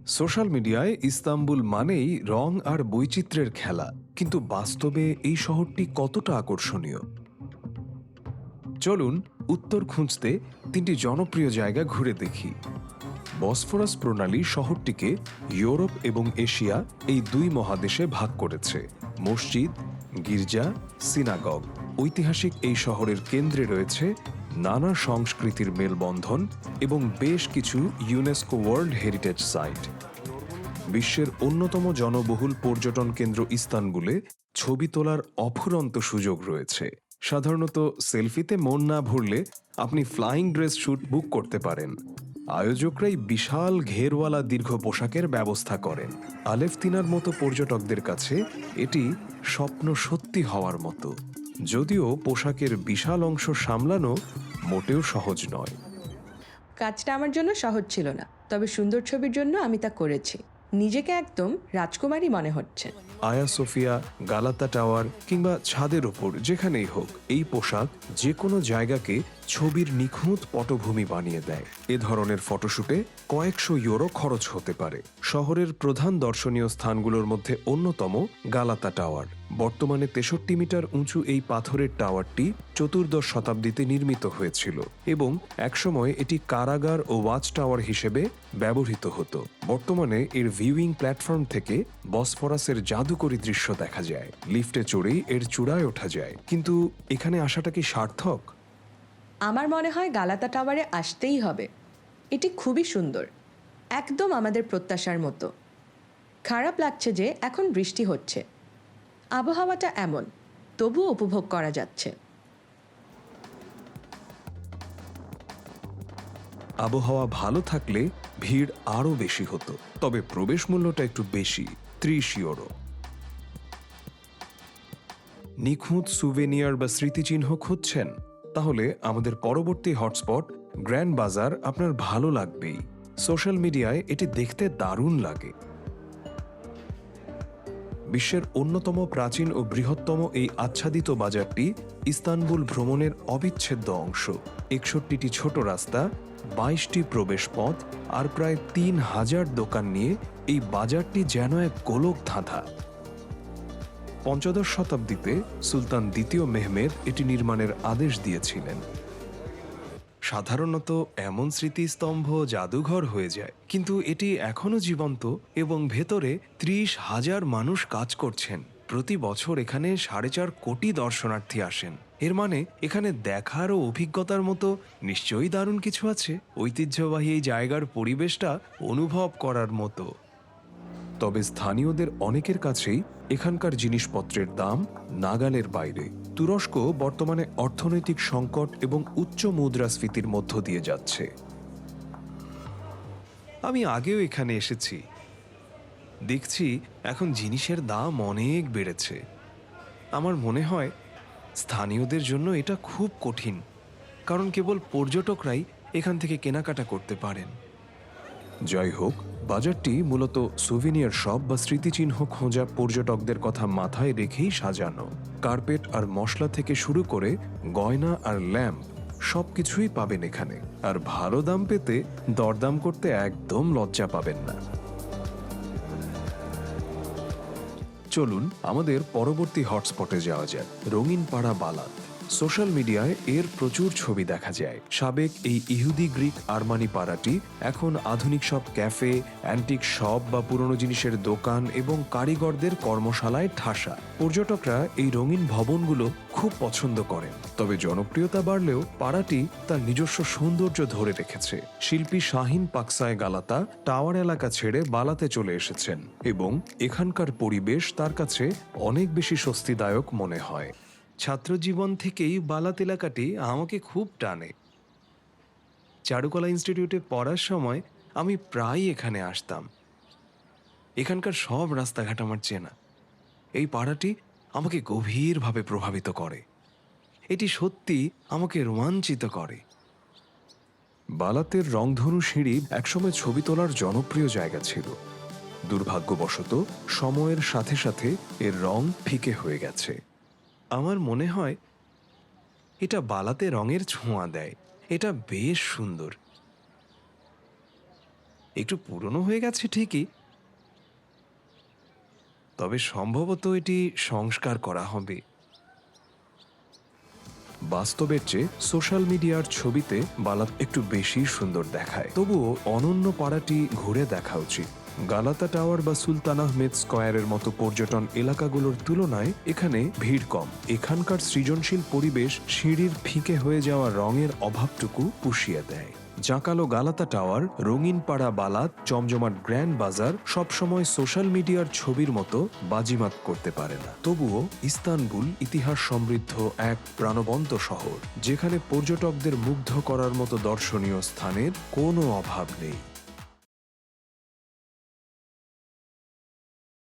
Social মিডিয়ায় Istanbul মানেই রং আর বৈচিত্র্যের খেলা, কিন্তু বাস্তবে এই শহরটি কতটা আকর্ষণীয়? চলুন উত্তর খুঁজতে তিনটি জনপ্রিয় জায়গা ঘুরে দেখি। বসফরাস প্রণালী শহরটিকে ইউরোপ এবং এশিয়া এই দুই মহাদেশে ভাগ করেছে। মসজিদ, গির্জা, সিনাগগ। ঐতিহাসিক এই শহরের কেন্দ্রে রয়েছে নানা সংস্কৃতির মেলবন্ধন এবং বেশ কিছু ইউনেস্কো ওয়ার্ল্ড হেরিটেজ সাইট। বিশ্বের অন্যতম জনবহুল পর্যটন কেন্দ্র ইস্তানবুলে ছবি তোলার অফুরন্ত সুযোগ রয়েছে। সাধারণত সেলফিতে মন না ভরলে আপনি ফ্লাইং ড্রেস শ্যুট বুক করতে পারেন। আয়োজকরাই বিশাল ঘেরওয়ালা দীর্ঘ পোশাকের ব্যবস্থা করেন। আলেফতিনার মতো পর্যটকদের কাছে এটি স্বপ্ন সত্যি হওয়ার মতো, যদিও পোশাকের বিশাল অংশ সামলানো মোটেও সহজ নয়। কাজটা আমার জন্য সহজ ছিল না, তবে সুন্দর ছবির জন্য আমি তা করেছি। নিজেকে একদম রাজকুমারী মনে হচ্ছে। আয়া সোফিয়া, গালাতা টাওয়ার কিংবা ছাদের ওপর যেখানেই হোক, এই পোশাক যে কোনো জায়গাকে ছবির নিখুঁত পটভূমি বানিয়ে দেয়। এ ধরনের ফটোশুটে কয়েকশো ইউরো খরচ হতে পারে। শহরের প্রধান দর্শনীয় স্থানগুলোর মধ্যে অন্যতম গালাতা টাওয়ার। বর্তমানে 63 মিটার উঁচু এই পাথরের টাওয়ারটি চতুর্দশ শতাব্দীতে নির্মিত হয়েছিল এবং একসময় এটি কারাগার ও ওয়াচ টাওয়ার হিসেবে ব্যবহৃত হতো। বর্তমানে এর ভিউইং প্ল্যাটফর্ম থেকে বসফরাসের জাদুকরী দৃশ্য দেখা যায়। লিফটে চড়েই এর চূড়ায় ওঠা যায়। কিন্তু এখানে আসাটা কি সার্থক? আমার মনে হয় গালাতা টাওয়ারে আসতেই হবে। এটি খুবই সুন্দর, একদম আমাদের প্রত্যাশার মতো। খারাপ লাগছে যে এখন বৃষ্টি হচ্ছে। আবহাওয়াটা এমন, তবুও উপভোগ করা যাচ্ছে। আবহাওয়া ভালো থাকলে ভিড় আরও বেশি হতো, তবে প্রবেশ মূল্যটা একটু বেশি, 30 ইউরো। নিখুঁত সুভেনিয়ার বা স্মৃতিচিহ্ন খুঁজছেন? তাহলে আমাদের পরবর্তী হটস্পট গ্র্যান্ড বাজার আপনার ভালো লাগবেই। সোশ্যাল মিডিয়ায় এটি দেখতে দারুণ লাগে। বিশ্বের অন্যতম প্রাচীন ও বৃহত্তম এই আচ্ছাদিত বাজারটি ইস্তানবুল ভ্রমণের অবিচ্ছেদ্য অংশ। 61টি ছোট রাস্তা, 22টি প্রবেশ পথ আর প্রায় 3000 দোকান নিয়ে এই বাজারটি যেন এক গোলক ধাঁধা। পঞ্চদশ শতাব্দীতে সুলতান দ্বিতীয় মেহমেদ এটি নির্মাণের আদেশ দিয়েছিলেন। সাধারণত এমন স্মৃতিস্তম্ভ জাদুঘর হয়ে যায়, কিন্তু এটি এখনো জীবন্ত এবং ভেতরে 30,000 মানুষ কাজ করছেন। প্রতি বছর এখানে 4.5 কোটি দর্শনার্থী আসেন। এর মানে এখানে দেখার ও অভিজ্ঞতার মতো নিশ্চয়ই দারুণ কিছু আছে। ঐতিহ্যবাহী এই জায়গার পরিবেশটা অনুভব করার মতো। তবে স্থানীয়দের অনেকের কাছেই এখানকার জিনিসপত্রের দাম নাগালের বাইরে। তুরস্ক বর্তমানে অর্থনৈতিক সংকট এবং উচ্চ মুদ্রাস্ফীতির মধ্য দিয়ে যাচ্ছে। আমি আগেও এখানে এসেছি, দেখছি এখন জিনিসের দাম অনেক বেড়েছে। আমার মনে হয় স্থানীয়দের জন্য এটা খুব কঠিন, কারণ কেবল পর্যটকরাই এখান থেকে কেনাকাটা করতে পারেন। যাই হোক, বাজারটি মূলত সুভিনিয়ার শপ বা স্মৃতিচিহ্ন খোঁজা পর্যটকদের কথা মাথায় রেখেই সাজানো। কার্পেট আর মশলা থেকে শুরু করে গয়না আর ল্যাম্প সবকিছুই পাবেন এখানে। আর ভালো দাম পেতে দরদাম করতে একদম লজ্জা পাবেন না। চলুন আমাদের পরবর্তী হটস্পটে যাওয়া যাক, রঙিন পাড়া বালাত। সোশ্যাল মিডিয়ায় এর প্রচুর ছবি দেখা যায়। সাবেক এই ইহুদি গ্রিক আরমানি পাড়াটি এখন আধুনিক সব ক্যাফে, অ্যান্টিক শপ বা পুরনো জিনিসের দোকান এবং কারিগরদের কর্মশালায় ঠাসা। পর্যটকরা এই রঙিন ভবনগুলো খুব পছন্দ করেন। তবে জনপ্রিয়তা বাড়লেও পাড়াটি তার নিজস্ব সৌন্দর্য ধরে রেখেছে। শিল্পী শাহিন পাকসায় গালাতা টাওয়ার এলাকা ছেড়ে বালাতে চলে এসেছেন এবং এখানকার পরিবেশ তার কাছে অনেক বেশি স্বস্তিদায়ক মনে হয়। ছাত্রজীবন থেকেই বালাত এলাকাটি আমাকে খুব টানে। চারুকলা ইনস্টিটিউটে পড়ার সময় আমি প্রায় এখানে আসতাম। এখানকার সব রাস্তাঘাট আমার চেনা। এই পাড়াটি আমাকে গভীরভাবে প্রভাবিত করে। এটি সত্যি আমাকে রোমাঞ্চিত করে। বালাতের রংধনু সিঁড়ি একসময় ছবি তোলার জনপ্রিয় জায়গা ছিল। দুর্ভাগ্যবশত সময়ের সাথে সাথে এর রং ফিকে হয়ে গেছে। আমার মনে হয় এটা বালাতে রঙের ছোঁয়া দেয়। এটা বেশ সুন্দর। একটু পুরনো হয়ে গেছে ঠিকই, তবে সম্ভবত এটি সংস্কার করা হবে। বাস্তবের চেয়ে সোশ্যাল মিডিয়ার ছবিতে বালাত একটু বেশি সুন্দর দেখায়, তবুও অনন্য পাড়াটি ঘুরে দেখা উচিত। গালাতা টাওয়ার বা সুলতান আহমেদ স্কয়ারের মতো পর্যটন এলাকাগুলোর তুলনায় এখানে ভিড় কম। এখানকার সৃজনশীল পরিবেশ সিঁড়ির ফিকে হয়ে যাওয়া রঙের অভাবটুকু পুষিয়ে দেয়। জাঁকালো গালাতা টাওয়ার, রঙিন পাড়া বালাত, জমজমাট গ্র্যান্ড বাজার সবসময় সোশ্যাল মিডিয়ার ছবির মতো বাজিমাত করতে পারে না। তবুও ইস্তানবুল ইতিহাস সমৃদ্ধ এক প্রাণবন্ত শহর, যেখানে পর্যটকদের মুগ্ধ করার মতো দর্শনীয় স্থানের কোনো অভাব নেই।